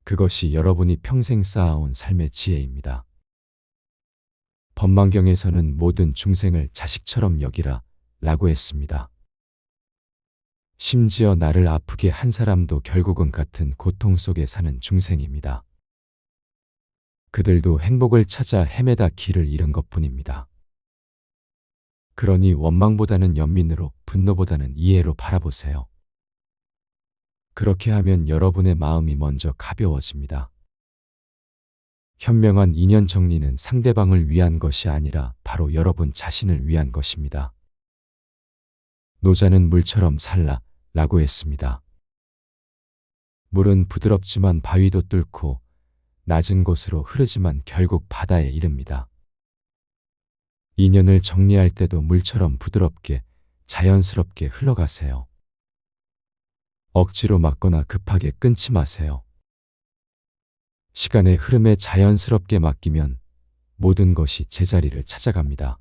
그것이 여러분이 평생 쌓아온 삶의 지혜입니다. 법망경에서는 모든 중생을 자식처럼 여기라 라고 했습니다. 심지어 나를 아프게 한 사람도 결국은 같은 고통 속에 사는 중생입니다. 그들도 행복을 찾아 헤매다 길을 잃은 것뿐입니다. 그러니 원망보다는 연민으로, 분노보다는 이해로 바라보세요. 그렇게 하면 여러분의 마음이 먼저 가벼워집니다. 현명한 인연 정리는 상대방을 위한 것이 아니라 바로 여러분 자신을 위한 것입니다. 노자는 물처럼 살라 라고 했습니다. 물은 부드럽지만 바위도 뚫고 낮은 곳으로 흐르지만 결국 바다에 이릅니다. 인연을 정리할 때도 물처럼 부드럽게 자연스럽게 흘러가세요. 억지로 막거나 급하게 끊지 마세요. 시간의 흐름에 자연스럽게 맡기면 모든 것이 제자리를 찾아갑니다.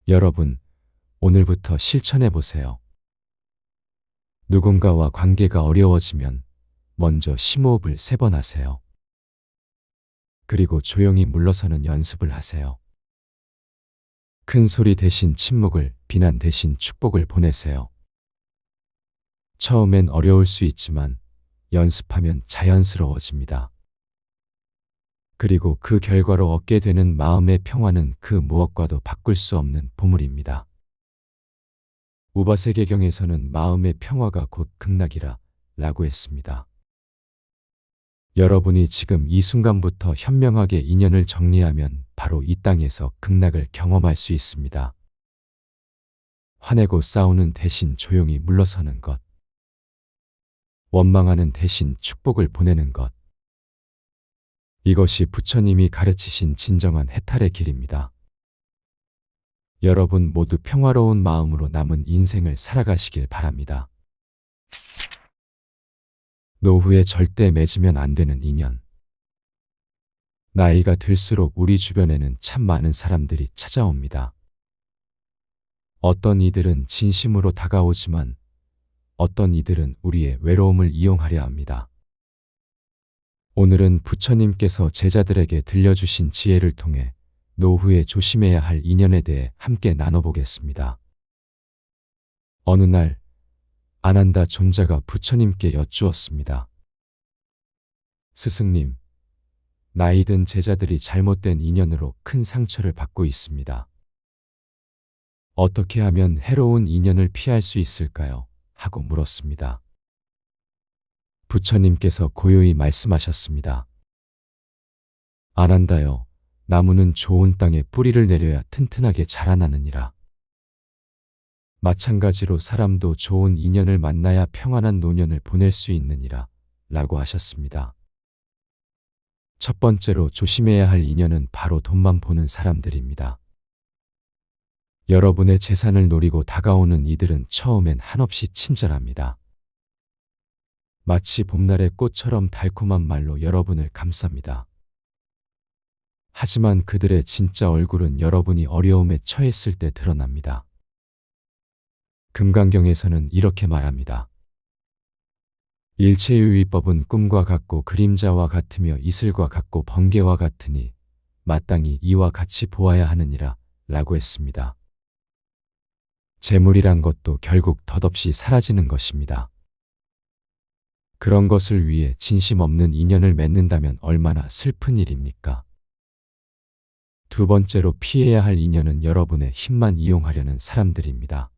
여러분, 오늘부터 실천해 보세요. 누군가와 관계가 어려워지면 먼저 심호흡을 3번 하세요. 그리고 조용히 물러서는 연습을 하세요. 큰 소리 대신 침묵을, 비난 대신 축복을 보내세요. 처음엔 어려울 수 있지만 연습하면 자연스러워집니다. 그리고 그 결과로 얻게 되는 마음의 평화는 그 무엇과도 바꿀 수 없는 보물입니다. 우바세계경에서는 마음의 평화가 곧 극락이라 라고 했습니다. 여러분이 지금 이 순간부터 현명하게 인연을 정리하면 바로 이 땅에서 극락을 경험할 수 있습니다. 화내고 싸우는 대신 조용히 물러서는 것. 원망하는 대신 축복을 보내는 것. 이것이 부처님이 가르치신 진정한 해탈의 길입니다. 여러분 모두 평화로운 마음으로 남은 인생을 살아가시길 바랍니다. 노후에 절대 맺으면 안 되는 인연. 나이가 들수록 우리 주변에는 참 많은 사람들이 찾아옵니다. 어떤 이들은 진심으로 다가오지만 어떤 이들은 우리의 외로움을 이용하려 합니다. 오늘은 부처님께서 제자들에게 들려주신 지혜를 통해 노후에 조심해야 할 인연에 대해 함께 나눠보겠습니다. 어느 날 아난다 존자가 부처님께 여쭈었습니다. 스승님, 나이 든 제자들이 잘못된 인연으로 큰 상처를 받고 있습니다. 어떻게 하면 해로운 인연을 피할 수 있을까요? 하고 물었습니다. 부처님께서 고요히 말씀하셨습니다. 아난다여, 나무는 좋은 땅에 뿌리를 내려야 튼튼하게 자라나느니라. 마찬가지로 사람도 좋은 인연을 만나야 평안한 노년을 보낼 수 있느니라 라고 하셨습니다. 첫 번째로 조심해야 할 인연은 바로 돈만 보는 사람들입니다. 여러분의 재산을 노리고 다가오는 이들은 처음엔 한없이 친절합니다. 마치 봄날의 꽃처럼 달콤한 말로 여러분을 감쌉니다. 하지만 그들의 진짜 얼굴은 여러분이 어려움에 처했을 때 드러납니다. 금강경에서는 이렇게 말합니다. 일체유의법은 꿈과 같고 그림자와 같으며 이슬과 같고 번개와 같으니 마땅히 이와 같이 보아야 하느니라 라고 했습니다. 재물이란 것도 결국 덧없이 사라지는 것입니다. 그런 것을 위해 진심 없는 인연을 맺는다면 얼마나 슬픈 일입니까? 두 번째로 피해야 할 인연은 여러분의 힘만 이용하려는 사람들입니다.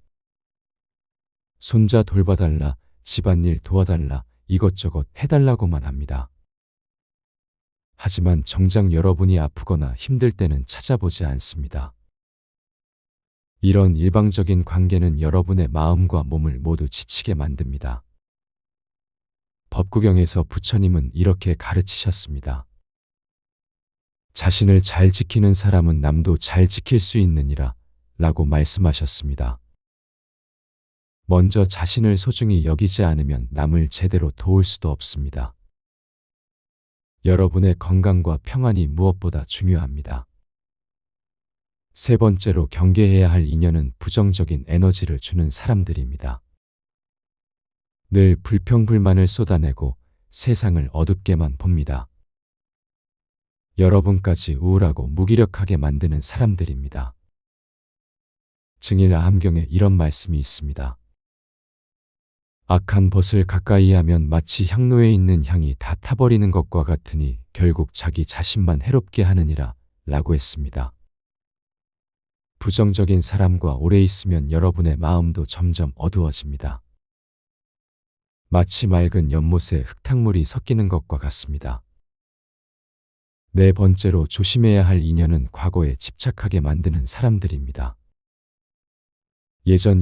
손자 돌봐달라, 집안일 도와달라, 이것저것 해달라고만 합니다. 하지만 정작 여러분이 아프거나 힘들 때는 찾아보지 않습니다. 이런 일방적인 관계는 여러분의 마음과 몸을 모두 지치게 만듭니다. 법구경에서 부처님은 이렇게 가르치셨습니다. 자신을 잘 지키는 사람은 남도 잘 지킬 수 있느니라 라고 말씀하셨습니다. 먼저 자신을 소중히 여기지 않으면 남을 제대로 도울 수도 없습니다. 여러분의 건강과 평안이 무엇보다 중요합니다. 세 번째로 경계해야 할 인연은 부정적인 에너지를 주는 사람들입니다. 늘 불평불만을 쏟아내고 세상을 어둡게만 봅니다. 여러분까지 우울하고 무기력하게 만드는 사람들입니다. 증일아함경에 이런 말씀이 있습니다. 악한 벗을 가까이 하면 마치 향로에 있는 향이 다 타버리는 것과 같으니 결국 자기 자신만 해롭게 하느니라 라고 했습니다. 부정적인 사람과 오래 있으면 여러분의 마음도 점점 어두워집니다. 마치 맑은 연못에 흙탕물이 섞이는 것과 같습니다. 네 번째로 조심해야 할 인연은 과거에 집착하게 만드는 사람들입니다. 예전